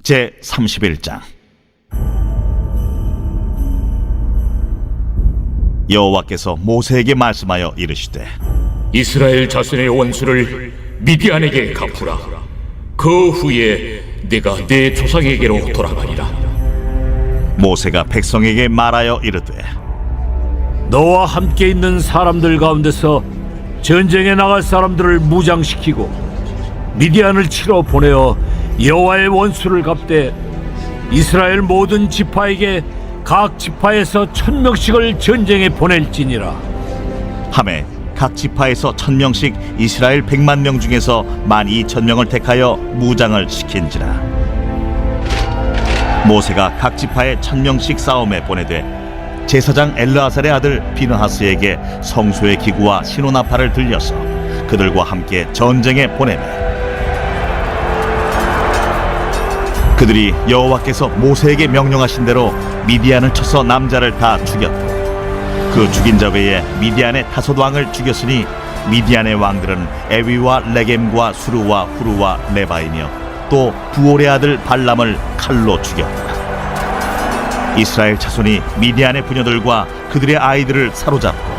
제31장. 여호와께서 모세에게 말씀하여 이르시되, 이스라엘 자손의 원수를 미디안에게 갚으라. 그 후에 내가 내 조상에게로 돌아가리라. 모세가 백성에게 말하여 이르되, 너와 함께 있는 사람들 가운데서 전쟁에 나갈 사람들을 무장시키고 미디안을 치러 보내어 여호와의 원수를 갚되 이스라엘 모든 지파에게 각 지파에서 1000명씩을 전쟁에 보낼지니라. 하매 각 지파에서 1000명씩 이스라엘 100만 명 중에서 12000명을 택하여 무장을 시킨지라. 모세가 각 지파에 1000명씩 싸움에 보내되 제사장 엘르아살의 아들 비느하스에게 성소의 기구와 시노나팔을 들려서 그들과 함께 전쟁에 보내매, 그들이 여호와께서 모세에게 명령하신 대로 미디안을 쳐서 남자를 다 죽였고, 그 죽인 자 외에 미디안의 5 왕을 죽였으니 미디안의 왕들은 에위와 레겜과 수르와 후르와 레바이며 또 부올의 아들 발람을 칼로 죽였다. 이스라엘 자손이 미디안의 부녀들과 그들의 아이들을 사로잡고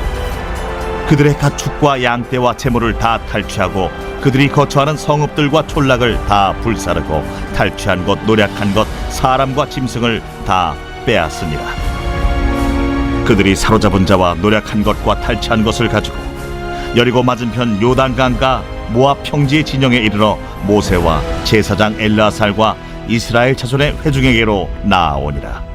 그들의 가축과 양떼와 재물을 다 탈취하고 그들이 거처하는 성읍들과 촌락을 다 불사르고 탈취한 것, 노략한 것, 사람과 짐승을 다 빼앗으니라. 그들이 사로잡은 자와 노략한 것과 탈취한 것을 가지고 여리고 맞은편 요단강가 모압 평지의 진영에 이르러 모세와 제사장 엘르아살과 이스라엘 자손의 회중에게로 나아오니라.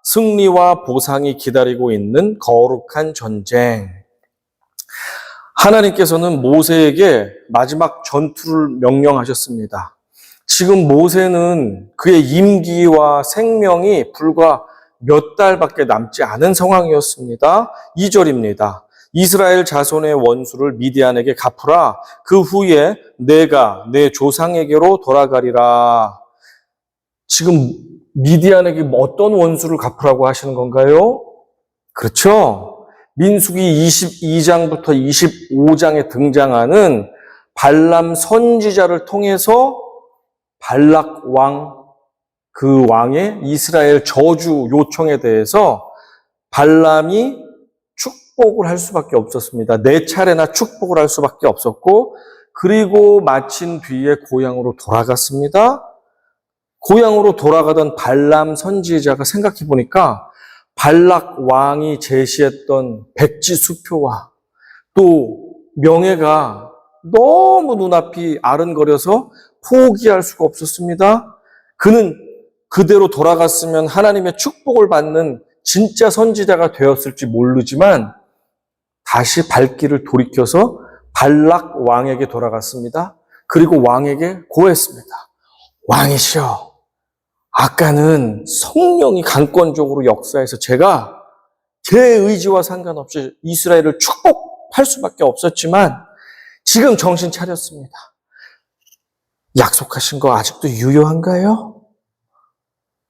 승리와 보상이 기다리고 있는 거룩한 전쟁. 하나님께서는 모세에게 마지막 전투를 명령하셨습니다. 지금 모세는 그의 임기와 생명이 불과 몇 달밖에 남지 않은 상황이었습니다. 2절입니다. 이스라엘 자손의 원수를 미디안에게 갚으라. 그 후에 내가 내 조상에게로 돌아가리라. 지금 미디안에게 어떤 원수를 갚으라고 하시는 건가요? 그렇죠. 민수기 22장부터 25장에 등장하는 발람 선지자를 통해서 발락 왕, 그 왕의 이스라엘 저주 요청에 대해서 발람이 축복을 할 수밖에 없었습니다. 4차례나 축복을 할 수밖에 없었고, 그리고 마친 뒤에 고향으로 돌아갔습니다. 고향으로 돌아가던 발람 선지자가 생각해 보니까 발락 왕이 제시했던 백지 수표와 또 명예가 너무 눈앞이 아른거려서 포기할 수가 없었습니다. 그는 그대로 돌아갔으면 하나님의 축복을 받는 진짜 선지자가 되었을지 모르지만 다시 발길을 돌이켜서 발락 왕에게 돌아갔습니다. 그리고 왕에게 고했습니다. 왕이시여, 아까는 성령이 강권적으로 역사해서 제가 제 의지와 상관없이 이스라엘을 축복할 수밖에 없었지만 지금 정신 차렸습니다. 약속하신 거 아직도 유효한가요?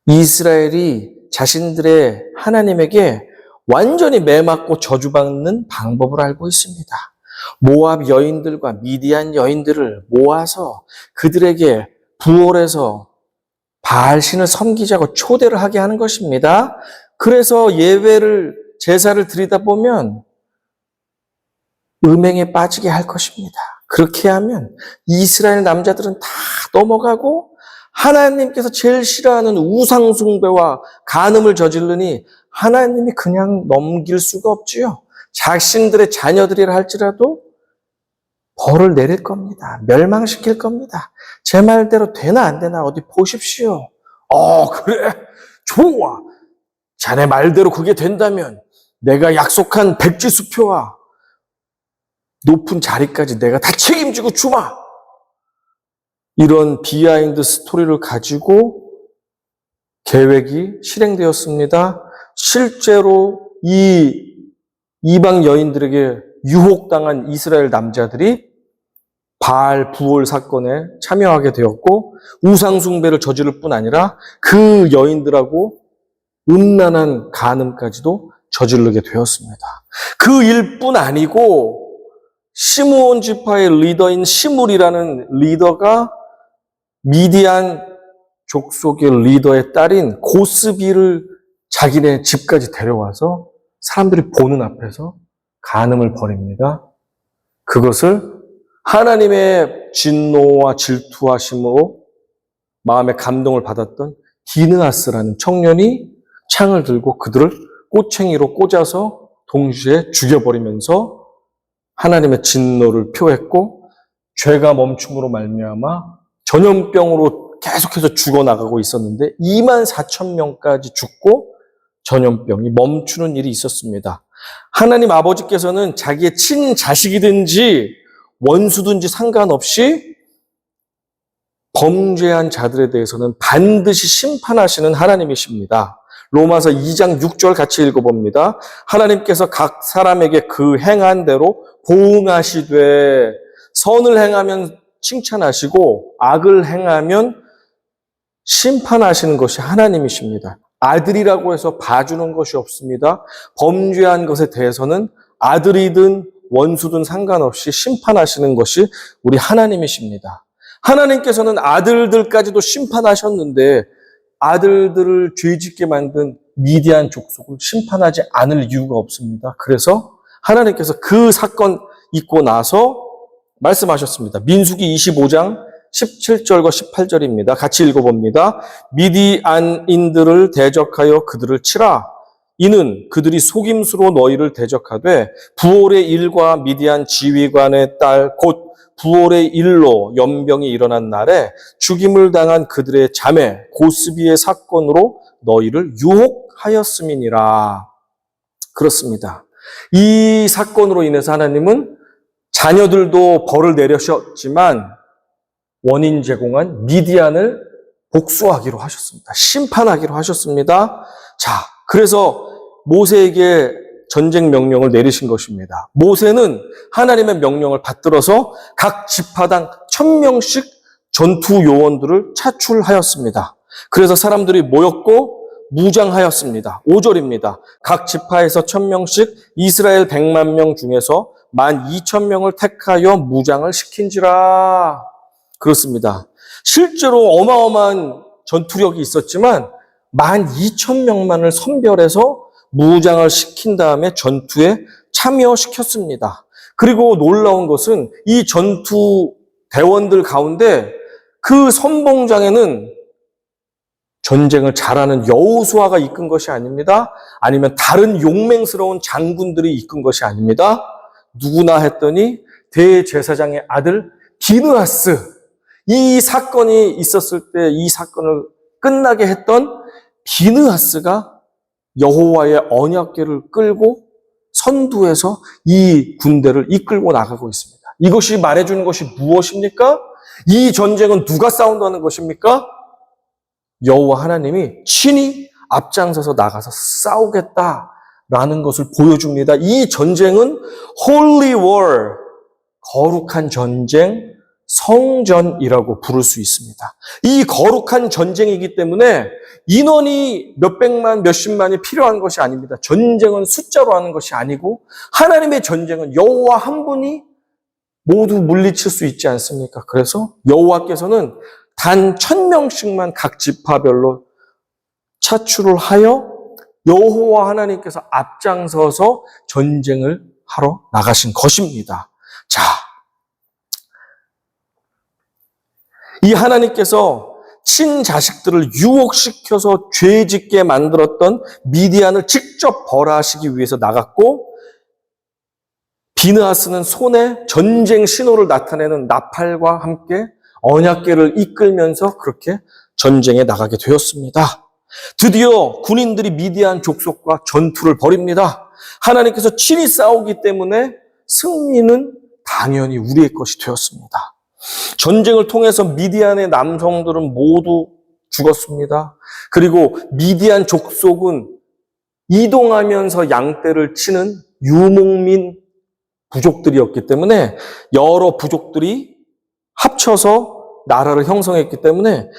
이스라엘이 자신들의 하나님에게 완전히 매맞고 저주받는 방법을 알고 있습니다. 모압 여인들과 미디안 여인들을 모아서 그들에게 부올에서 바알신을 섬기자고 초대를 하게 하는 것입니다. 그래서 제사를 드리다 보면 음행에 빠지게 할 것입니다. 그렇게 하면 이스라엘 남자들은 다 넘어가고 하나님께서 제일 싫어하는 우상숭배와 간음을 저지르니 하나님이 그냥 넘길 수가 없지요. 자신들의 자녀들이라 할지라도 벌을 내릴 겁니다. 멸망시킬 겁니다. 제 말대로 되나 안 되나 어디 보십시오. 그래, 좋아. 자네 말대로 그게 된다면 내가 약속한 백지수표와 높은 자리까지 내가 다 책임지고 주마. 이런 비하인드 스토리를 가지고 계획이 실행되었습니다. 실제로 이 이방 여인들에게 유혹당한 이스라엘 남자들이 바알 부올 사건에 참여하게 되었고 우상숭배를 저지를 뿐 아니라 그 여인들하고 음란한 간음까지도 저지르게 되었습니다. 그 일뿐 아니고 시므온 지파의 리더인 시물이라는 리더가 미디안 족속의 리더의 딸인 고스비를 자기네 집까지 데려와서 사람들이 보는 앞에서 간음을 벌입니다. 그것을 하나님의 진노와 질투하심으로 마음에 감동을 받았던 디느하스라는 청년이 창을 들고 그들을 꼬챙이로 꽂아서 동시에 죽여버리면서 하나님의 진노를 표했고 죄가 멈춤으로 말미암아 전염병으로 계속해서 죽어나가고 있었는데 24,000명까지 죽고 전염병이 멈추는 일이 있었습니다. 하나님 아버지께서는 자기의 친자식이든지 원수든지 상관없이 범죄한 자들에 대해서는 반드시 심판하시는 하나님이십니다. 로마서 2장 6절 같이 읽어봅니다. 하나님께서 각 사람에게 그 행한 대로 보응하시되 선을 행하면 칭찬하시고 악을 행하면 심판하시는 것이 하나님이십니다. 아들이라고 해서 봐주는 것이 없습니다. 범죄한 것에 대해서는 아들이든 원수든 상관없이 심판하시는 것이 우리 하나님이십니다. 하나님께서는 아들들까지도 심판하셨는데 아들들을 죄짓게 만든 미디안 족속을 심판하지 않을 이유가 없습니다. 그래서 하나님께서 그 사건 있고 나서 말씀하셨습니다. 민수기 25장 17절과 18절입니다. 같이 읽어봅니다. 미디안인들을 대적하여 그들을 치라. 이는 그들이 속임수로 너희를 대적하되 부올의 일과 미디안 지휘관의 딸 곧 부올의 일로 연병이 일어난 날에 죽임을 당한 그들의 자매 고스비의 사건으로 너희를 유혹하였음이니라. 그렇습니다. 이 사건으로 인해서 하나님은 자녀들도 벌을 내리셨지만 원인 제공한 미디안을 복수하기로 하셨습니다. 심판하기로 하셨습니다. 자, 그래서 모세에게 전쟁 명령을 내리신 것입니다. 모세는 하나님의 명령을 받들어서 각 지파당 1,000명씩 전투 요원들을 차출하였습니다. 그래서 사람들이 모였고 무장하였습니다. 5절입니다. 각 지파에서 1,000명씩 이스라엘 100만 명 중에서 12,000명을 택하여 무장을 시킨지라. 그렇습니다. 실제로 어마어마한 전투력이 있었지만 12,000명만을 선별해서 무장을 시킨 다음에 전투에 참여시켰습니다. 그리고 놀라운 것은 이 전투 대원들 가운데 그 선봉장에는 전쟁을 잘하는 여호수아가 이끈 것이 아닙니다. 아니면 다른 용맹스러운 장군들이 이끈 것이 아닙니다. 누구나 했더니 대제사장의 아들 디느하스, 이 사건이 있었을 때 이 사건을 끝나게 했던 디느하스가 여호와의 언약궤를 끌고 선두에서 이 군대를 이끌고 나가고 있습니다. 이것이 말해주는 것이 무엇입니까? 이 전쟁은 누가 싸운다는 것입니까? 여호와 하나님이 친히 앞장서서 나가서 싸우겠다라는 것을 보여줍니다. 이 전쟁은 Holy War, 거룩한 전쟁, 성전이라고 부를 수 있습니다. 이 거룩한 전쟁이기 때문에 인원이 몇백만, 몇십만이 필요한 것이 아닙니다. 전쟁은 숫자로 하는 것이 아니고 하나님의 전쟁은 여호와 한 분이 모두 물리칠 수 있지 않습니까? 그래서 여호와께서는 단 1000명씩만 각 지파별로 차출을 하여 여호와 하나님께서 앞장서서 전쟁을 하러 나가신 것입니다. 자, 이 하나님께서 친자식들을 유혹시켜서 죄짓게 만들었던 미디안을 직접 벌하시기 위해서 나갔고, 비느하스는 손에 전쟁 신호를 나타내는 나팔과 함께 언약궤를 이끌면서 그렇게 전쟁에 나가게 되었습니다. 드디어 군인들이 미디안 족속과 전투를 벌입니다. 하나님께서 친히 싸우기 때문에 승리는 당연히 우리의 것이 되었습니다. 전쟁을 통해서 미디안의 남성들은 모두 죽었습니다. 그리고 미디안 족속은 이동하면서 양떼를 치는 유목민 부족들이었기 때문에 여러 부족들이 합쳐서 나라를 형성했기 때문에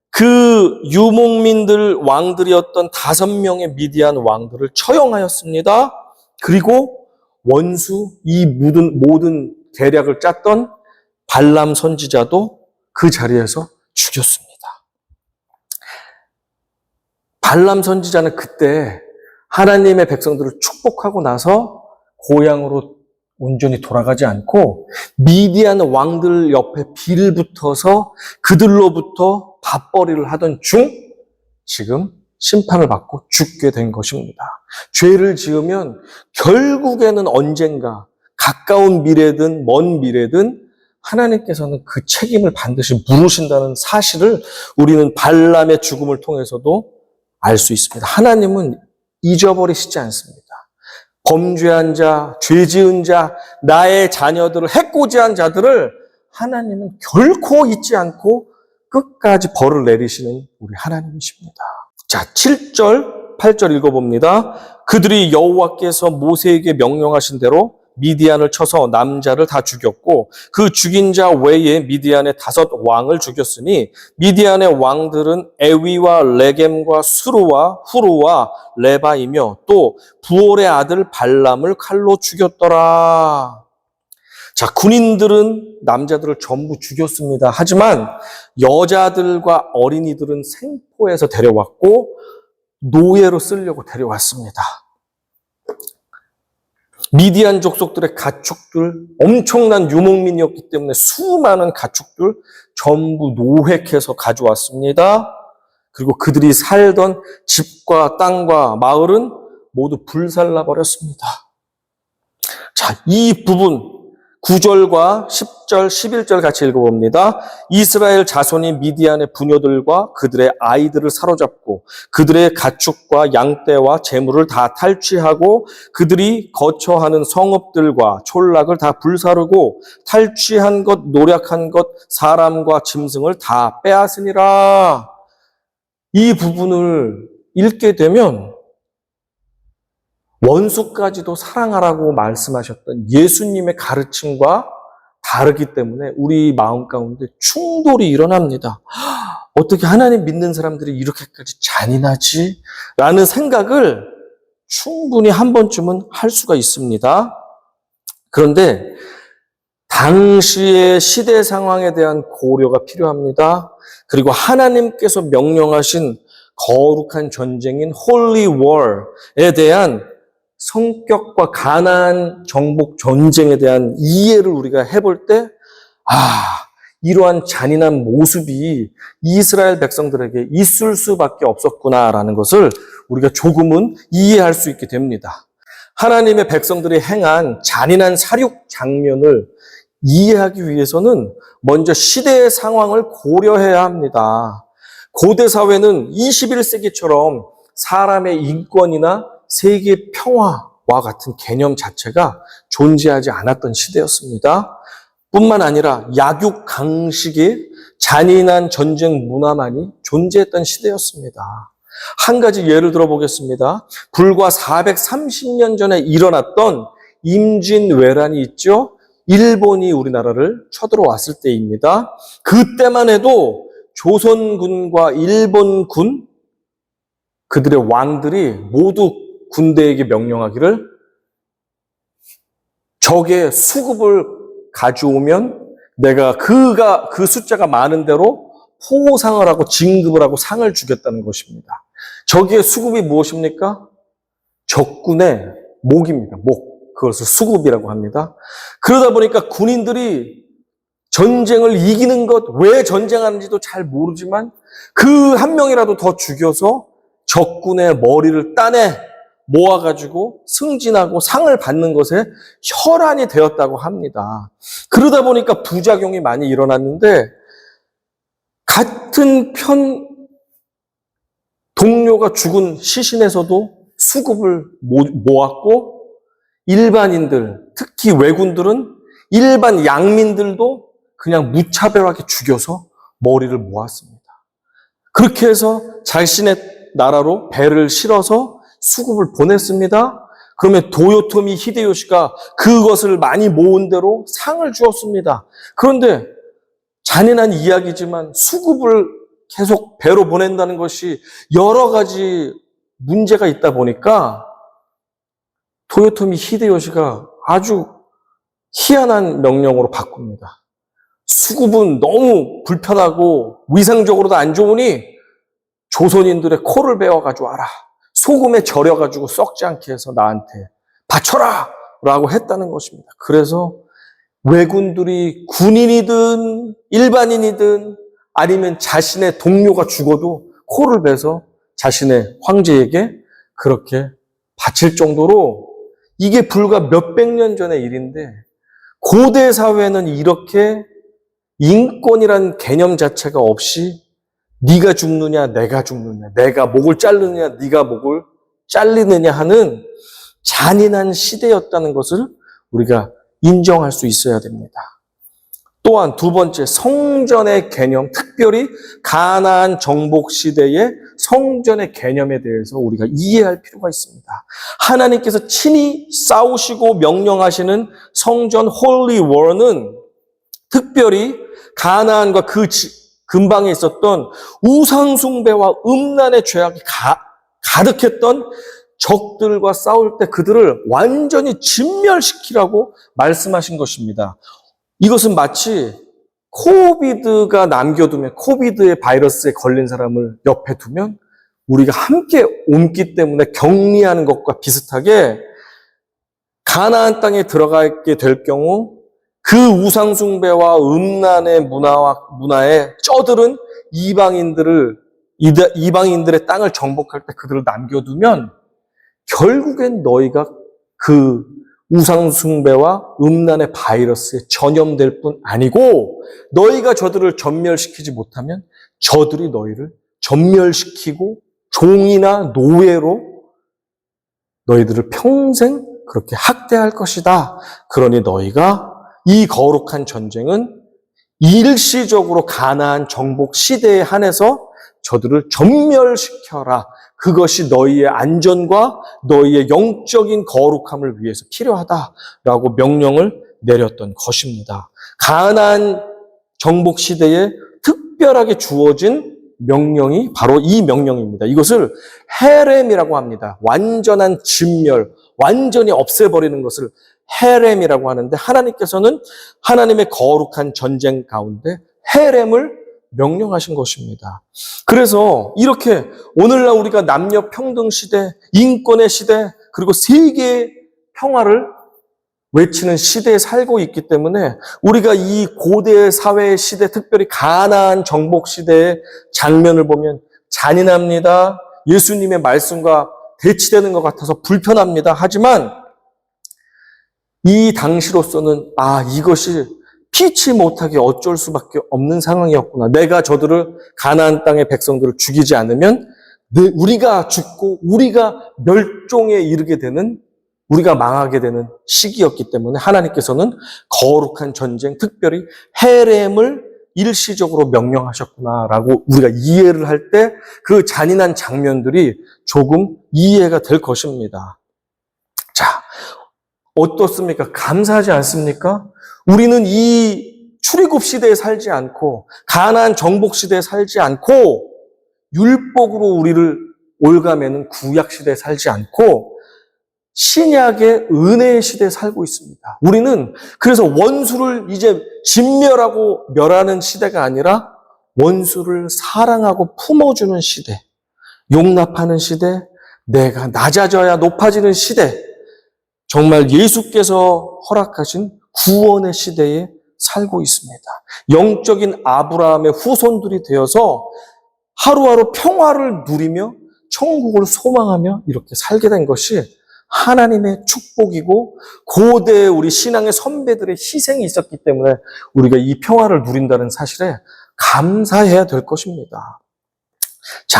그 유목민들 왕들이었던 5명의 미디안 왕들을 처형하였습니다. 그리고 원수, 이 모든 계략을 짰던 발람 선지자도 그 자리에서 죽였습니다. 발람 선지자는 그때 하나님의 백성들을 축복하고 나서 고향으로 온전히 돌아가지 않고 미디안 왕들 옆에 빌붙어서 그들로부터 밥벌이를 하던 중 지금 심판을 받고 죽게 된 것입니다. 죄를 지으면 결국에는 언젠가 가까운 미래든 먼 미래든 하나님께서는 그 책임을 반드시 물으신다는 사실을 우리는 발람의 죽음을 통해서도 알 수 있습니다. 하나님은 잊어버리시지 않습니다. 범죄한 자, 죄 지은 자, 나의 자녀들을 해코지한 자들을 하나님은 결코 잊지 않고 끝까지 벌을 내리시는 우리 하나님이십니다. 자, 7절, 8절 읽어봅니다. 그들이 여호와께서 모세에게 명령하신 대로 미디안을 쳐서 남자를 다 죽였고 그 죽인 자 외에 미디안의 5 왕을 죽였으니 미디안의 왕들은 에위와 레겜과 수루와 후루와 레바이며 또 부올의 아들 발람을 칼로 죽였더라. 자, 군인들은 남자들을 전부 죽였습니다. 하지만 여자들과 어린이들은 생포해서 데려왔고 노예로 쓰려고 데려왔습니다. 미디안 족속들의 가축들, 엄청난 유목민이었기 때문에 수많은 가축들 전부 노획해서 가져왔습니다. 그리고 그들이 살던 집과 땅과 마을은 모두 불살라 버렸습니다. 자, 이 부분 9절과 10절, 11절 같이 읽어봅니다. 이스라엘 자손이 미디안의 부녀들과 그들의 아이들을 사로잡고 그들의 가축과 양떼와 재물을 다 탈취하고 그들이 거처하는 성읍들과 촌락을 다 불사르고 탈취한 것, 노략한 것, 사람과 짐승을 다 빼앗으니라. 이 부분을 읽게 되면 원수까지도 사랑하라고 말씀하셨던 예수님의 가르침과 다르기 때문에 우리 마음 가운데 충돌이 일어납니다. 어떻게 하나님 믿는 사람들이 이렇게까지 잔인하지? 라는 생각을 충분히 한 번쯤은 할 수가 있습니다. 그런데 당시의 시대 상황에 대한 고려가 필요합니다. 그리고 하나님께서 명령하신 거룩한 전쟁인 Holy War에 대한 성격과 가나안 정복 전쟁에 대한 이해를 우리가 해볼 때, 이러한 잔인한 모습이 이스라엘 백성들에게 있을 수밖에 없었구나라는 것을 우리가 조금은 이해할 수 있게 됩니다. 하나님의 백성들이 행한 잔인한 살육 장면을 이해하기 위해서는 먼저 시대의 상황을 고려해야 합니다. 고대 사회는 21세기처럼 사람의 인권이나 세계 평화와 같은 개념 자체가 존재하지 않았던 시대였습니다. 뿐만 아니라 약육 강식의 잔인한 전쟁 문화만이 존재했던 시대였습니다. 한 가지 예를 들어보겠습니다. 불과 430년 전에 일어났던 임진왜란이 있죠. 일본이 우리나라를 쳐들어왔을 때입니다. 그때만 해도 조선군과 일본군, 그들의 왕들이 모두 군대에게 명령하기를 적의 수급을 가져오면 내가 그 숫자가 많은 대로 포상을 하고 진급을 하고 상을 주겠다는 것입니다. 적의 수급이 무엇입니까? 적군의 목입니다. 목. 그것을 수급이라고 합니다. 그러다 보니까 군인들이 전쟁을 이기는 것, 왜 전쟁하는지도 잘 모르지만 그 한 명이라도 더 죽여서 적군의 머리를 따내 모아가지고 승진하고 상을 받는 것에 혈안이 되었다고 합니다. 그러다 보니까 부작용이 많이 일어났는데 같은 편 동료가 죽은 시신에서도 수급을 모았고 일반인들, 특히 왜군들은 일반 양민들도 그냥 무차별하게 죽여서 머리를 모았습니다. 그렇게 해서 자신의 나라로 배를 실어서 수급을 보냈습니다. 그러면 도요토미 히데요시가 그것을 많이 모은 대로 상을 주었습니다. 그런데 잔인한 이야기지만 수급을 계속 배로 보낸다는 것이 여러 가지 문제가 있다 보니까 도요토미 히데요시가 아주 희한한 명령으로 바꿉니다. 수급은 너무 불편하고 위상적으로도 안 좋으니 조선인들의 코를 베어가지고 와라. 소금에 절여가지고 썩지 않게 해서 나한테 바쳐라! 라고 했다는 것입니다. 그래서 왜군들이 군인이든 일반인이든 아니면 자신의 동료가 죽어도 코를 베서 자신의 황제에게 그렇게 바칠 정도로 이게 불과 몇백 년 전의 일인데 고대 사회는 이렇게 인권이란 개념 자체가 없이 네가 죽느냐 내가 죽느냐 내가 목을 자르느냐 네가 목을 잘리느냐 하는 잔인한 시대였다는 것을 우리가 인정할 수 있어야 됩니다. 또한 두 번째, 성전의 개념, 특별히 가나안 정복 시대의 성전의 개념에 대해서 우리가 이해할 필요가 있습니다. 하나님께서 친히 싸우시고 명령하시는 성전 홀리 월은 특별히 가나안과 그 근방에 있었던 우상숭배와 음란의 죄악이 가득했던 적들과 싸울 때 그들을 완전히 진멸시키라고 말씀하신 것입니다. 이것은 마치 코비드가 남겨두면 코비드의 바이러스에 걸린 사람을 옆에 두면 우리가 함께 옮기 때문에 격리하는 것과 비슷하게 가나안 땅에 들어가게 될 경우 그 우상숭배와 음란의 문화에 쩌들은 이방인들의 땅을 정복할 때 그들을 남겨두면 결국엔 너희가 그 우상숭배와 음란의 바이러스에 전염될 뿐 아니고 너희가 저들을 전멸시키지 못하면 저들이 너희를 전멸시키고 종이나 노예로 너희들을 평생 그렇게 학대할 것이다. 그러니 너희가 이 거룩한 전쟁은 일시적으로 가나안 정복 시대에 한해서 저들을 전멸시켜라. 그것이 너희의 안전과 너희의 영적인 거룩함을 위해서 필요하다라고 명령을 내렸던 것입니다. 가나안 정복 시대에 특별하게 주어진 명령이 바로 이 명령입니다. 이것을 헤렘이라고 합니다. 완전한 진멸, 완전히 없애버리는 것을 헤렘이라고 하는데 하나님께서는 하나님의 거룩한 전쟁 가운데 헤렘을 명령하신 것입니다. 그래서 이렇게 오늘날 우리가 남녀 평등 시대, 인권의 시대, 그리고 세계의 평화를 외치는 시대에 살고 있기 때문에 우리가 이 고대 사회의 시대, 특별히 가나안 정복 시대의 장면을 보면 잔인합니다. 예수님의 말씀과 대치되는 것 같아서 불편합니다. 하지만 이 당시로서는 이것이 피치 못하게 어쩔 수밖에 없는 상황이었구나. 내가 저들을 가나안 땅의 백성들을 죽이지 않으면 우리가 죽고 우리가 멸종에 이르게 되는 우리가 망하게 되는 시기였기 때문에 하나님께서는 거룩한 전쟁, 특별히 헤렘을 일시적으로 명령하셨구나라고 우리가 이해를 할 때 그 잔인한 장면들이 조금 이해가 될 것입니다. 자, 어떻습니까? 감사하지 않습니까? 우리는 이 출애굽 시대에 살지 않고 가나안 정복 시대에 살지 않고 율법으로 우리를 올가매는 구약 시대에 살지 않고 신약의 은혜의 시대에 살고 있습니다. 우리는 그래서 원수를 이제 진멸하고 멸하는 시대가 아니라 원수를 사랑하고 품어주는 시대, 용납하는 시대, 내가 낮아져야 높아지는 시대, 정말 예수께서 허락하신 구원의 시대에 살고 있습니다. 영적인 아브라함의 후손들이 되어서 하루하루 평화를 누리며 천국을 소망하며 이렇게 살게 된 것이 하나님의 축복이고 고대 우리 신앙의 선배들의 희생이 있었기 때문에 우리가 이 평화를 누린다는 사실에 감사해야 될 것입니다. 자,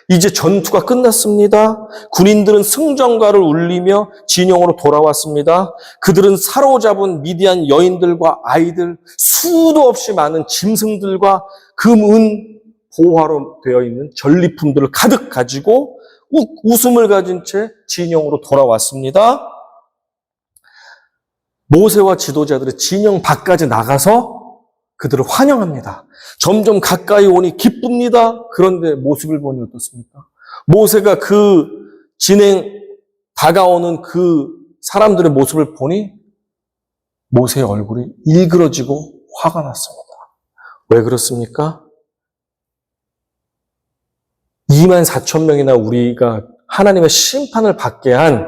이제 전투가 끝났습니다. 군인들은 승전가를 울리며 진영으로 돌아왔습니다. 그들은 사로잡은 미디안 여인들과 아이들, 수도 없이 많은 짐승들과 금, 은, 보화로 되어 있는 전리품들을 가득 가지고 웃음을 가진 채 진영으로 돌아왔습니다. 모세와 지도자들이 진영 밖까지 나가서 그들을 환영합니다. 점점 가까이 오니 기쁩니다. 그런데 모습을 보니 어떻습니까? 모세가 그 다가오는 그 사람들의 모습을 보니 모세의 얼굴이 일그러지고 화가 났습니다. 왜 그렇습니까? 24,000명이나 우리가 하나님의 심판을 받게 한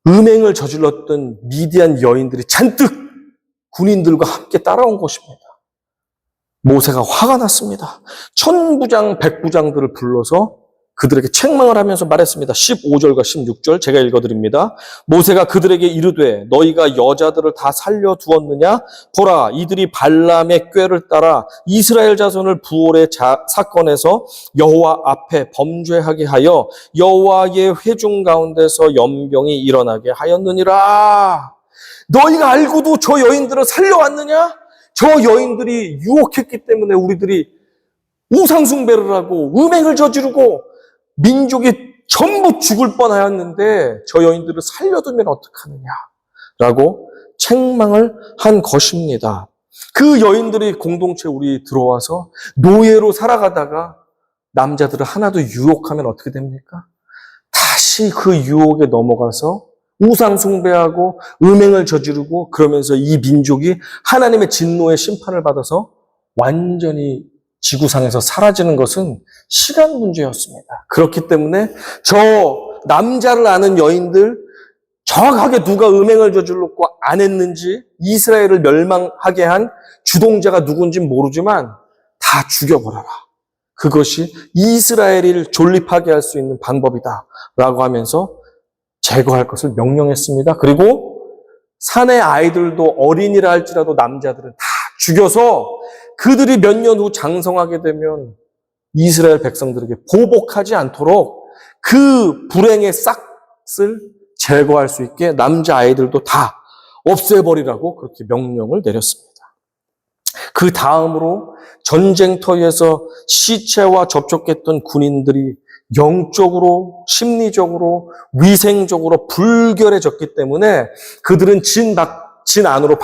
음행을 저질렀던 미디안 여인들이 잔뜩 군인들과 함께 따라온 것입니다. 모세가 화가 났습니다. 천부장, 백부장들을 불러서 그들에게 책망을 하면서 말했습니다. 15절과 16절 제가 읽어드립니다. 모세가 그들에게 이르되 너희가 여자들을 다 살려두었느냐? 보라, 이들이 발람의 꾀를 따라 이스라엘 자손을 부올의 사건에서 여호와 앞에 범죄하게 하여 여호와의 회중 가운데서 연병이 일어나게 하였느니라. 너희가 알고도 저 여인들을 살려왔느냐? 저 여인들이 유혹했기 때문에 우리들이 우상숭배를 하고 음행을 저지르고 민족이 전부 죽을 뻔하였는데 저 여인들을 살려두면 어떡하느냐라고 책망을 한 것입니다. 그 여인들이 공동체에 우리 들어와서 노예로 살아가다가 남자들을 하나도 유혹하면 어떻게 됩니까? 다시 그 유혹에 넘어가서 우상숭배하고 음행을 저지르고 그러면서 이 민족이 하나님의 진노의 심판을 받아서 완전히 지구상에서 사라지는 것은 시간 문제였습니다. 그렇기 때문에 저 남자를 아는 여인들, 정확하게 누가 음행을 저질렀고 안 했는지 이스라엘을 멸망하게 한 주동자가 누군지 모르지만 다 죽여버려라. 그것이 이스라엘을 존립하게 할 수 있는 방법이다 라고 하면서 제거할 것을 명령했습니다. 그리고 산의 아이들도 어린이라 할지라도 남자들은 다 죽여서 그들이 몇 년 후 장성하게 되면 이스라엘 백성들에게 보복하지 않도록 그 불행의 싹을 제거할 수 있게 남자아이들도 다 없애버리라고 그렇게 명령을 내렸습니다. 그 다음으로 전쟁터에서 시체와 접촉했던 군인들이 영적으로, 심리적으로, 위생적으로 불결해졌기 때문에 그들은 진 안으로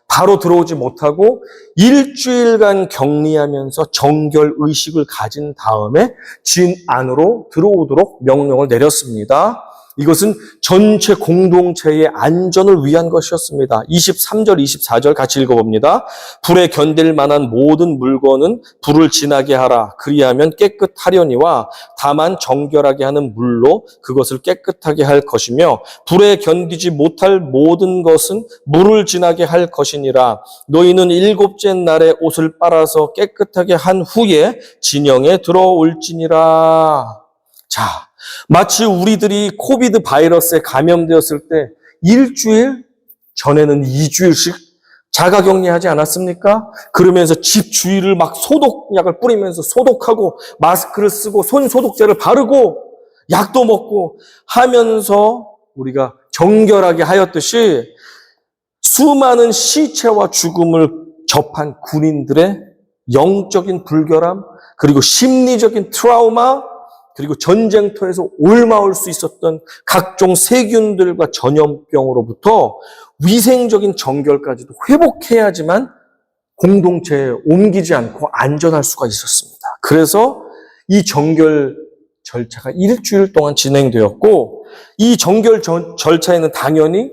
바로 들어오지 못하고 일주일간 격리하면서 정결 의식을 가진 다음에 진 안으로 들어오도록 명령을 내렸습니다. 이것은 전체 공동체의 안전을 위한 것이었습니다. 23절, 24절 같이 읽어봅니다. 불에 견딜 만한 모든 물건은 불을 지나게 하라. 그리하면 깨끗하려니와 다만 정결하게 하는 물로 그것을 깨끗하게 할 것이며 불에 견디지 못할 모든 것은 물을 지나게 할 것이니라. 너희는 일곱째 날에 옷을 빨아서 깨끗하게 한 후에 진영에 들어올지니라. 자, 마치 우리들이 코비드 바이러스에 감염되었을 때 일주일, 전에는 2주일씩 자가격리하지 않았습니까? 그러면서 집 주위를 막 소독약을 뿌리면서 소독하고 마스크를 쓰고 손 소독제를 바르고 약도 먹고 하면서 우리가 정결하게 하였듯이 수많은 시체와 죽음을 접한 군인들의 영적인 불결함, 그리고 심리적인 트라우마, 그리고 전쟁터에서 옮아올 수 있었던 각종 세균들과 전염병으로부터 위생적인 정결까지도 회복해야지만 공동체에 옮기지 않고 안전할 수가 있었습니다. 그래서 이 정결 절차가 일주일 동안 진행되었고, 이 정결 절차에는 당연히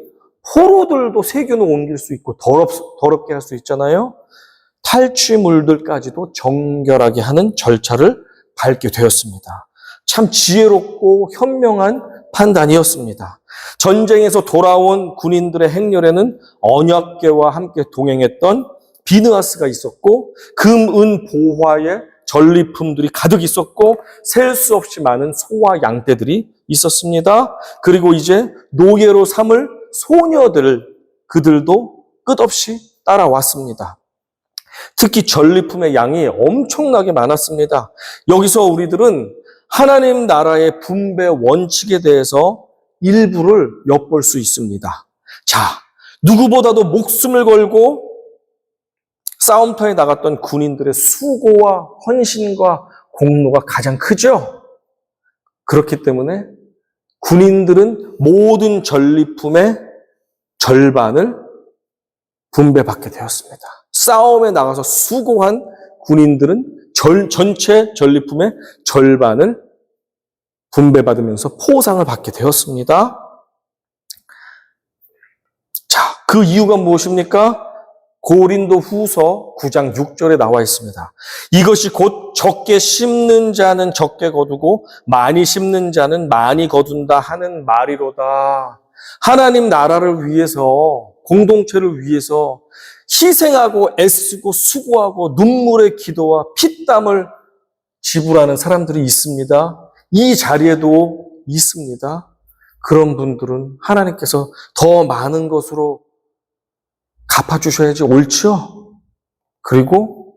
포로들도 세균을 옮길 수 있고 더럽게 할 수 있잖아요. 탈취물들까지도 정결하게 하는 절차를 밟게 되었습니다. 참 지혜롭고 현명한 판단이었습니다. 전쟁에서 돌아온 군인들의 행렬에는 언약궤와 함께 동행했던 비느하스가 있었고, 금, 은, 보화의 전리품들이 가득 있었고, 셀 수 없이 많은 소와 양떼들이 있었습니다. 그리고 이제 노예로 삼을 소녀들, 그들도 끝없이 따라왔습니다. 특히 전리품의 양이 엄청나게 많았습니다. 여기서 우리들은 하나님 나라의 분배 원칙에 대해서 일부를 엿볼 수 있습니다. 자, 누구보다도 목숨을 걸고 싸움터에 나갔던 군인들의 수고와 헌신과 공로가 가장 크죠? 그렇기 때문에 군인들은 모든 전리품의 절반을 분배받게 되었습니다. 싸움에 나가서 수고한 군인들은 전체 전리품의 절반을 분배받으면서 포상을 받게 되었습니다. 자, 그 이유가 무엇입니까? 고린도 후서 9장 6절에 나와 있습니다. 이것이 곧 적게 심는 자는 적게 거두고 많이 심는 자는 많이 거둔다 하는 말이로다. 하나님 나라를 위해서, 공동체를 위해서 희생하고 애쓰고 수고하고 눈물의 기도와 피땀을 지불하는 사람들이 있습니다. 이 자리에도 있습니다. 그런 분들은 하나님께서 더 많은 것으로 갚아주셔야지 옳죠? 그리고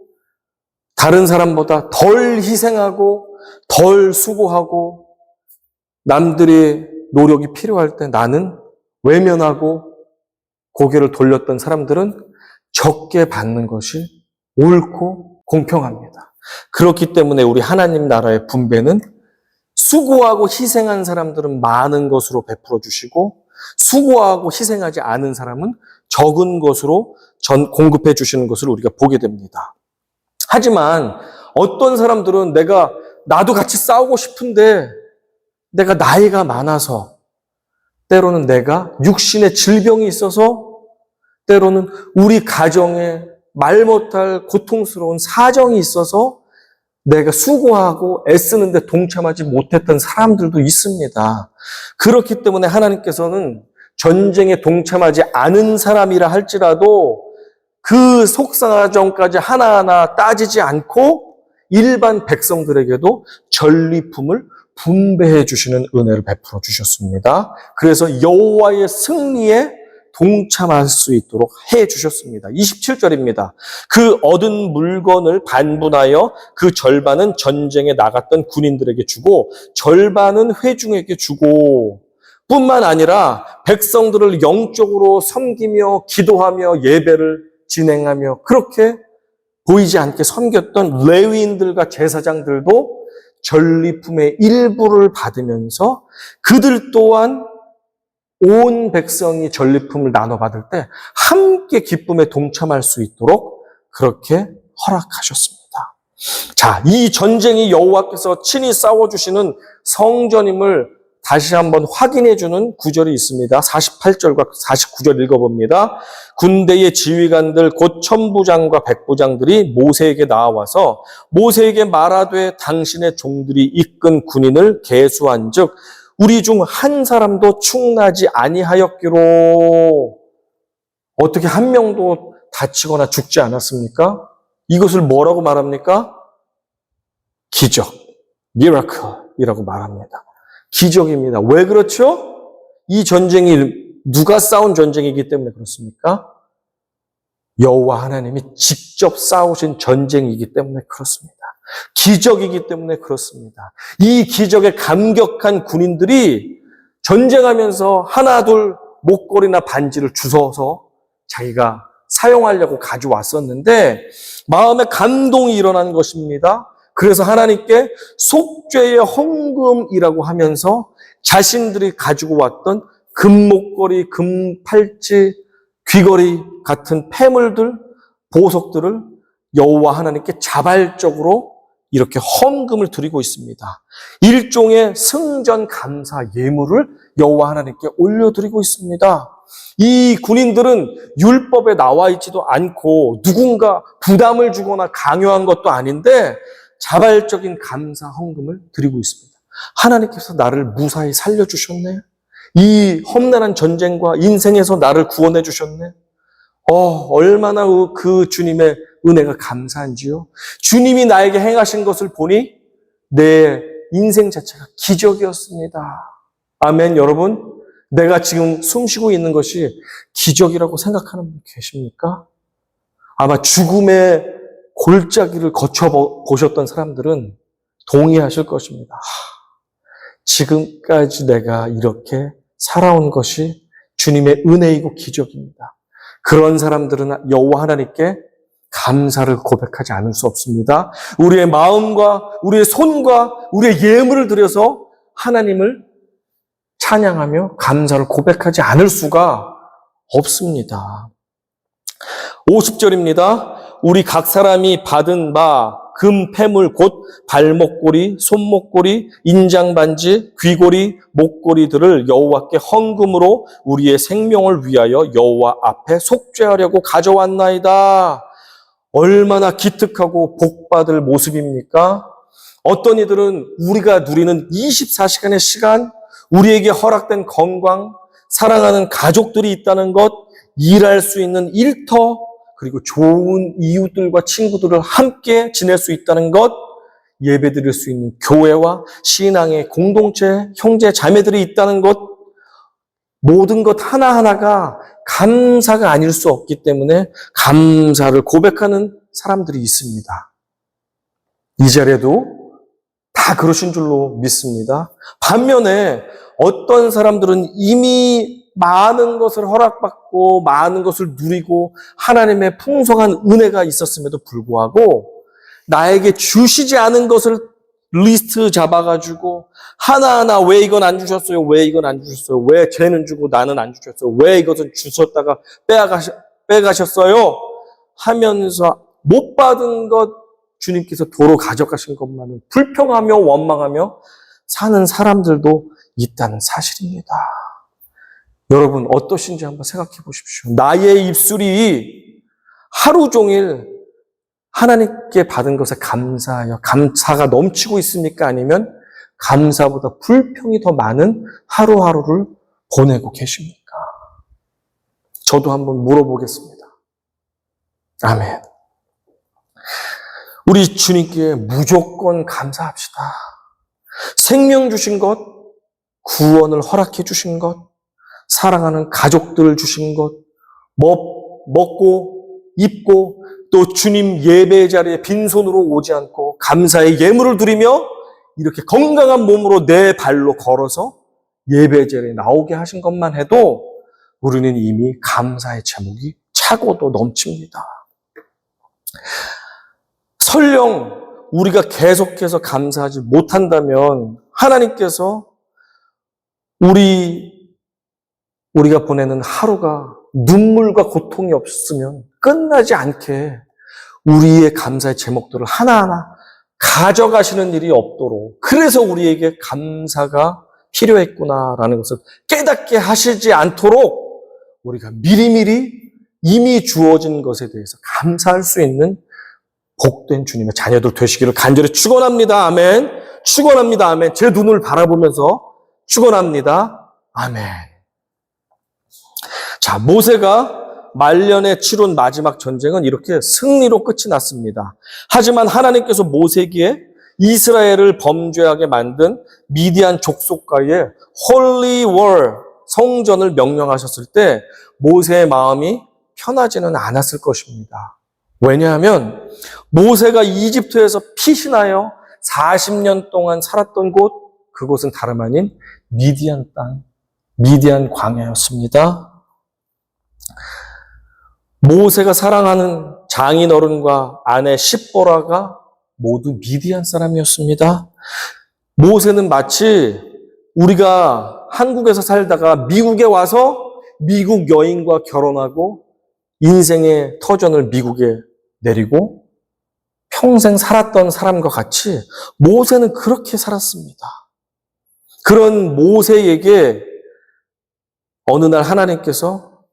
다른 사람보다 덜 희생하고 덜 수고하고 남들의 노력이 필요할 때 나는 외면하고 고개를 돌렸던 사람들은 적게 받는 것이 옳고 공평합니다. 그렇기 때문에 우리 하나님 나라의 분배는 수고하고 희생한 사람들은 많은 것으로 베풀어 주시고, 수고하고 희생하지 않은 사람은 적은 것으로 공급해 주시는 것을 우리가 보게 됩니다. 하지만 어떤 사람들은 나도 같이 싸우고 싶은데 내가 나이가 많아서, 때로는 내가 육신의 질병이 있어서, 때로는 우리 가정에 말 못할 고통스러운 사정이 있어서 내가 수고하고 애쓰는데 동참하지 못했던 사람들도 있습니다. 그렇기 때문에 하나님께서는 전쟁에 동참하지 않은 사람이라 할지라도 그 속사정까지 하나하나 따지지 않고 일반 백성들에게도 전리품을 분배해 주시는 은혜를 베풀어 주셨습니다. 그래서 여호와의 승리에 동참할 수 있도록 해 주셨습니다. 27절입니다. 그 얻은 물건을 반분하여 그 절반은 전쟁에 나갔던 군인들에게 주고 절반은 회중에게 주고, 뿐만 아니라 백성들을 영적으로 섬기며 기도하며 예배를 진행하며 그렇게 보이지 않게 섬겼던 레위인들과 제사장들도 전리품의 일부를 받으면서 그들 또한 온 백성이 전리품을 나눠받을 때 함께 기쁨에 동참할 수 있도록 그렇게 허락하셨습니다. 자, 이 전쟁이 여호와께서 친히 싸워주시는 성전임을 다시 한번 확인해주는 구절이 있습니다. 48절과 49절 읽어봅니다. 군대의 지휘관들 곧 천부장과 백부장들이 모세에게 나와서 모세에게 말하되 당신의 종들이 이끈 군인을 계수한 즉 우리 중 한 사람도 충나지 아니하였기로. 어떻게 한 명도 다치거나 죽지 않았습니까? 이것을 뭐라고 말합니까? 기적, 미라클이라고 말합니다. 기적입니다. 왜 그렇죠? 이 전쟁이 누가 싸운 전쟁이기 때문에 그렇습니까? 여호와 하나님이 직접 싸우신 전쟁이기 때문에 그렇습니다. 기적이기 때문에 그렇습니다. 이 기적에 감격한 군인들이 전쟁하면서 하나 둘 목걸이나 반지를 주워서 자기가 사용하려고 가져왔었는데 마음에 감동이 일어난 것입니다. 그래서 하나님께 속죄의 헌금이라고 하면서 자신들이 가지고 왔던 금목걸이, 금팔찌, 귀걸이 같은 폐물들, 보석들을 여호와 하나님께 자발적으로 이렇게 헌금을 드리고 있습니다. 일종의 승전 감사 예물을 여호와 하나님께 올려드리고 있습니다. 이 군인들은 율법에 나와 있지도 않고 누군가 부담을 주거나 강요한 것도 아닌데 자발적인 감사 헌금을 드리고 있습니다. 하나님께서 나를 무사히 살려주셨네. 이 험난한 전쟁과 인생에서 나를 구원해 주셨네. 얼마나 그 주님의 은혜가 감사한지요. 주님이 나에게 행하신 것을 보니 내 인생 자체가 기적이었습니다. 아멘. 여러분, 내가 지금 숨쉬고 있는 것이 기적이라고 생각하는 분 계십니까? 아마 죽음의 골짜기를 거쳐보셨던 사람들은 동의하실 것입니다. 지금까지 내가 이렇게 살아온 것이 주님의 은혜이고 기적입니다. 그런 사람들은 여호와 하나님께 감사를 고백하지 않을 수 없습니다. 우리의 마음과 우리의 손과 우리의 예물을 들여서 하나님을 찬양하며 감사를 고백하지 않을 수가 없습니다. 50절입니다. 우리 각 사람이 받은 바 금 패물 곧 발목고리, 손목고리, 인장반지, 귀고리, 목고리들을 여호와께 헌금으로 우리의 생명을 위하여 여호와 앞에 속죄하려고 가져왔나이다. 얼마나 기특하고 복받을 모습입니까? 어떤 이들은 우리가 누리는 24시간의 시간, 우리에게 허락된 건강, 사랑하는 가족들이 있다는 것, 일할 수 있는 일터, 그리고 좋은 이웃들과 친구들을 함께 지낼 수 있다는 것, 예배드릴 수 있는 교회와 신앙의 공동체, 형제, 자매들이 있다는 것, 모든 것 하나하나가 감사가 아닐 수 없기 때문에 감사를 고백하는 사람들이 있습니다. 이 자리에도 다 그러신 줄로 믿습니다. 반면에 어떤 사람들은 이미 많은 것을 허락받고 많은 것을 누리고 하나님의 풍성한 은혜가 있었음에도 불구하고 나에게 주시지 않은 것을 리스트 잡아가지고 하나하나 왜 이건 안 주셨어요? 왜 이건 안 주셨어요? 왜 쟤는 주고 나는 안 주셨어요? 왜 이것은 주셨다가 빼가셨어요? 하면서 못 받은 것 주님께서 도로 가져가신 것만은 불평하며 원망하며 사는 사람들도 있다는 사실입니다. 여러분 어떠신지 한번 생각해 보십시오. 나의 입술이 하루 종일 하나님께 받은 것에 감사하여 감사가 넘치고 있습니까? 아니면 감사보다 불평이 더 많은 하루하루를 보내고 계십니까? 저도 한번 물어보겠습니다. 아멘. 우리 주님께 무조건 감사합시다. 생명 주신 것, 구원을 허락해 주신 것, 사랑하는 가족들을 주신 것, 먹고 입고 또 주님 예배 자리에 빈손으로 오지 않고 감사의 예물을 드리며 이렇게 건강한 몸으로 내 발로 걸어서 예배 자리에 나오게 하신 것만 해도 우리는 이미 감사의 제목이 차고도 넘칩니다. 설령 우리가 계속해서 감사하지 못한다면 하나님께서 우리가 보내는 하루가 눈물과 고통이 없으면 끝나지 않게 우리의 감사의 제목들을 하나하나 가져가시는 일이 없도록 그래서 우리에게 감사가 필요했구나라는 것을 깨닫게 하시지 않도록 우리가 미리미리 이미 주어진 것에 대해서 감사할 수 있는 복된 주님의 자녀들 되시기를 간절히 축원합니다. 아멘. 축원합니다. 아멘. 제 눈을 바라보면서 축원합니다. 아멘. 자, 모세가 말년에 치룬 마지막 전쟁은 이렇게 승리로 끝이 났습니다. 하지만 하나님께서 모세에게 이스라엘을 범죄하게 만든 미디안 족속과의 홀리 월 성전을 명령하셨을 때 모세의 마음이 편하지는 않았을 것입니다. 왜냐하면 모세가 이집트에서 피신하여 40년 동안 살았던 곳, 그곳은 다름 아닌 미디안 땅, 미디안 광야였습니다. 모세가 사랑하는 장인어른과 아내 십보라가 모두 미디안 사람이었습니다. 모세는 마치 우리가 한국에서 살다가 미국에 와서 미국 여인과 결혼하고 인생의 터전을 미국에 내리고 평생 살았던 사람과 같이 모세는 그렇게 살았습니다. 그런 모세에게 어느 날 하나님께서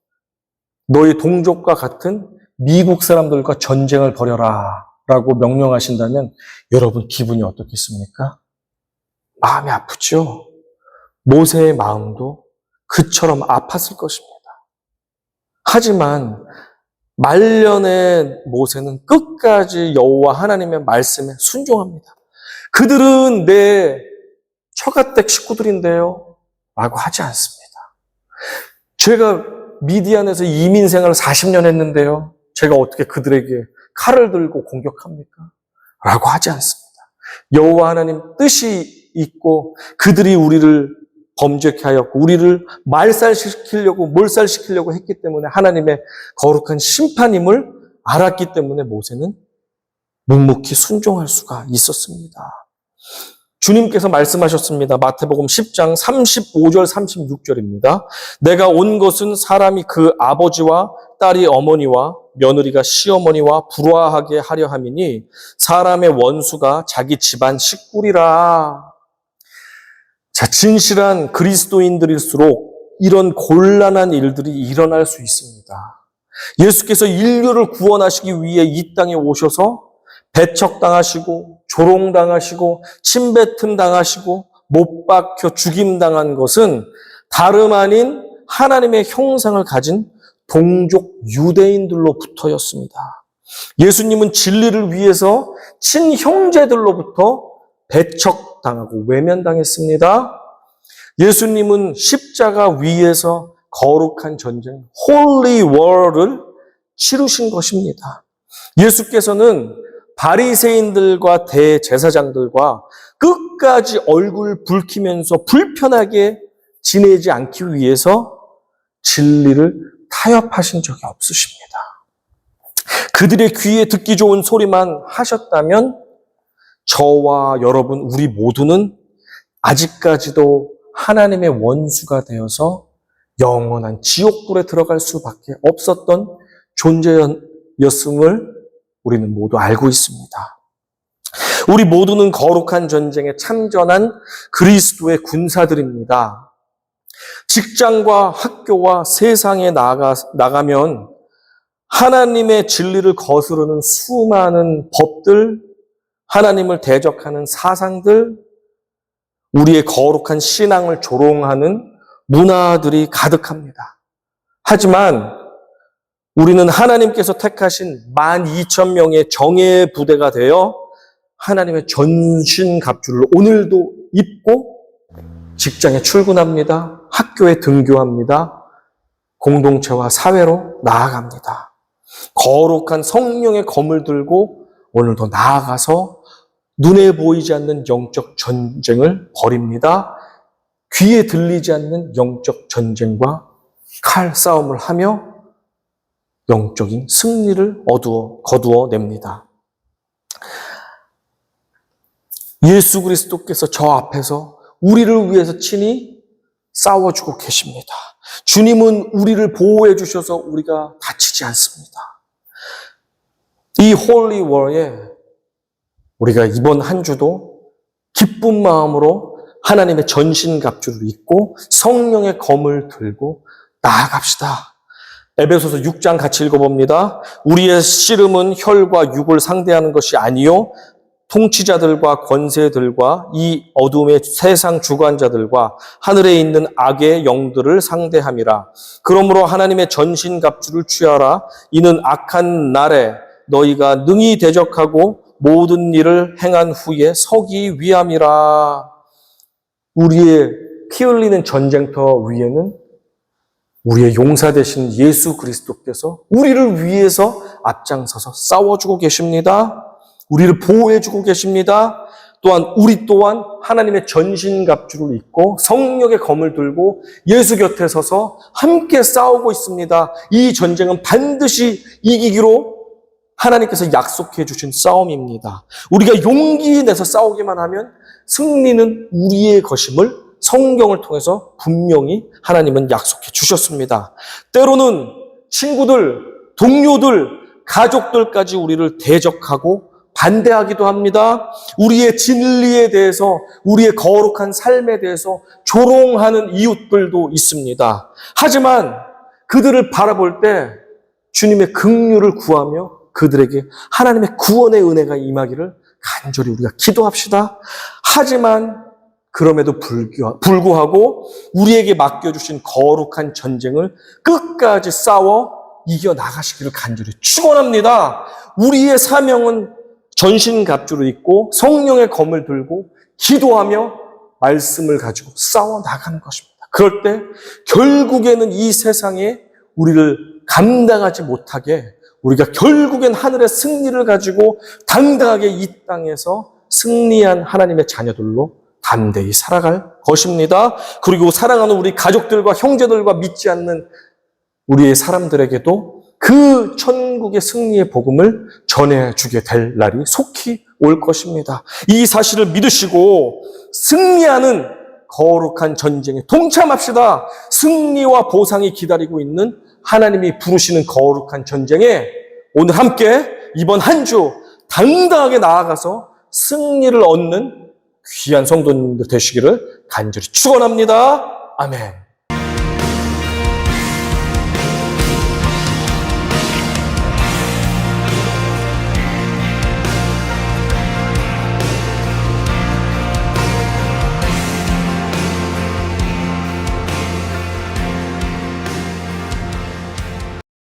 너희 동족과 같은 미국 사람들과 전쟁을 벌여라 라고 명령하신다면 여러분 기분이 어떻겠습니까? 마음이 아프죠? 모세의 마음도 그처럼 아팠을 것입니다. 하지만 말년의 모세는 끝까지 여호와 하나님의 말씀에 순종합니다. 그들은 내 처가댁 식구들인데요 라고 하지 않습니다. 제가 미디안에서 이민 생활을 40년 했는데요. 제가 어떻게 그들에게 칼을 들고 공격합니까? 라고 하지 않습니다. 여호와 하나님 뜻이 있고 그들이 우리를 범죄케 하였고 우리를 말살시키려고 몰살시키려고 했기 때문에 하나님의 거룩한 심판임을 알았기 때문에 모세는 묵묵히 순종할 수가 있었습니다. 주님께서 말씀하셨습니다. 마태복음 10장 35절 36절입니다. 내가 온 것은 사람이 그 아버지와 딸이 어머니와 며느리가 시어머니와 불화하게 하려 함이니 사람의 원수가 자기 집안 식구리라. 자, 진실한 그리스도인들일수록 이런 곤란한 일들이 일어날 수 있습니다. 예수께서 인류를 구원하시기 위해 이 땅에 오셔서 배척당하시고 조롱당하시고 침뱉음 당하시고 못 박혀 죽임당한 것은 다름 아닌 하나님의 형상을 가진 동족 유대인들로부터였습니다. 예수님은 진리를 위해서 친형제들로부터 배척당하고 외면당했습니다. 예수님은 십자가 위에서 거룩한 전쟁, Holy War를 치르신 것입니다. 예수께서는 바리새인들과 대제사장들과 끝까지 얼굴 붉히면서 불편하게 지내지 않기 위해서 진리를 타협하신 적이 없으십니다. 그들의 귀에 듣기 좋은 소리만 하셨다면 저와 여러분, 우리 모두는 아직까지도 하나님의 원수가 되어서 영원한 지옥불에 들어갈 수밖에 없었던 존재였음을 우리는 모두 알고 있습니다. 우리 모두는 거룩한 전쟁에 참전한 그리스도의 군사들입니다. 직장과 학교와 세상에 나가면 하나님의 진리를 거스르는 수많은 법들, 하나님을 대적하는 사상들, 우리의 거룩한 신앙을 조롱하는 문화들이 가득합니다. 하지만 우리는 하나님께서 택하신 12,000명의 정예 부대가 되어 하나님의 전신갑주를 오늘도 입고 직장에 출근합니다. 학교에 등교합니다. 공동체와 사회로 나아갑니다. 거룩한 성령의 검을 들고 오늘도 나아가서 눈에 보이지 않는 영적 전쟁을 벌입니다. 귀에 들리지 않는 영적 전쟁과 칼싸움을 하며 영적인 승리를 거두어냅니다. 예수 그리스도께서 저 앞에서 우리를 위해서 친히 싸워주고 계십니다. 주님은 우리를 보호해 주셔서 우리가 다치지 않습니다. 이 홀리 워에 우리가 이번 한 주도 기쁜 마음으로 하나님의 전신갑주를 입고 성령의 검을 들고 나아갑시다. 에베소서 6장 같이 읽어봅니다. 우리의 씨름은 혈과 육을 상대하는 것이 아니요 통치자들과 권세들과 이 어둠의 세상 주관자들과 하늘에 있는 악의 영들을 상대함이라. 그러므로 하나님의 전신갑주를 취하라. 이는 악한 날에 너희가 능히 대적하고 모든 일을 행한 후에 서기 위함이라. 우리의 피 흘리는 전쟁터 위에는 우리의 용사 되신 예수 그리스도께서 우리를 위해서 앞장서서 싸워주고 계십니다. 우리를 보호해주고 계십니다. 또한 우리 또한 하나님의 전신갑주를 입고 성령의 검을 들고 예수 곁에 서서 함께 싸우고 있습니다. 이 전쟁은 반드시 이기기로 하나님께서 약속해 주신 싸움입니다. 우리가 용기 내서 싸우기만 하면 승리는 우리의 것임을 성경을 통해서 분명히 하나님은 약속해 주셨습니다. 때로는 친구들, 동료들, 가족들까지 우리를 대적하고 반대하기도 합니다. 우리의 진리에 대해서, 우리의 거룩한 삶에 대해서 조롱하는 이웃들도 있습니다. 하지만 그들을 바라볼 때 주님의 긍휼을 구하며 그들에게 하나님의 구원의 은혜가 임하기를 간절히 우리가 기도합시다. 하지만 그럼에도 불구하고 우리에게 맡겨주신 거룩한 전쟁을 끝까지 싸워 이겨나가시기를 간절히 축원합니다. 우리의 사명은 전신갑주를 입고 성령의 검을 들고 기도하며 말씀을 가지고 싸워 나가는 것입니다. 그럴 때 결국에는 이 세상에 우리를 감당하지 못하게 우리가 결국엔 하늘의 승리를 가지고 당당하게 이 땅에서 승리한 하나님의 자녀들로 담대히 살아갈 것입니다. 그리고 사랑하는 우리 가족들과 형제들과 믿지 않는 우리의 사람들에게도 그 천국의 승리의 복음을 전해주게 될 날이 속히 올 것입니다. 이 사실을 믿으시고 승리하는 거룩한 전쟁에 동참합시다. 승리와 보상이 기다리고 있는 하나님이 부르시는 거룩한 전쟁에 오늘 함께 이번 한 주 당당하게 나아가서 승리를 얻는 귀한 성도님들 되시기를 간절히 축원합니다. 아멘.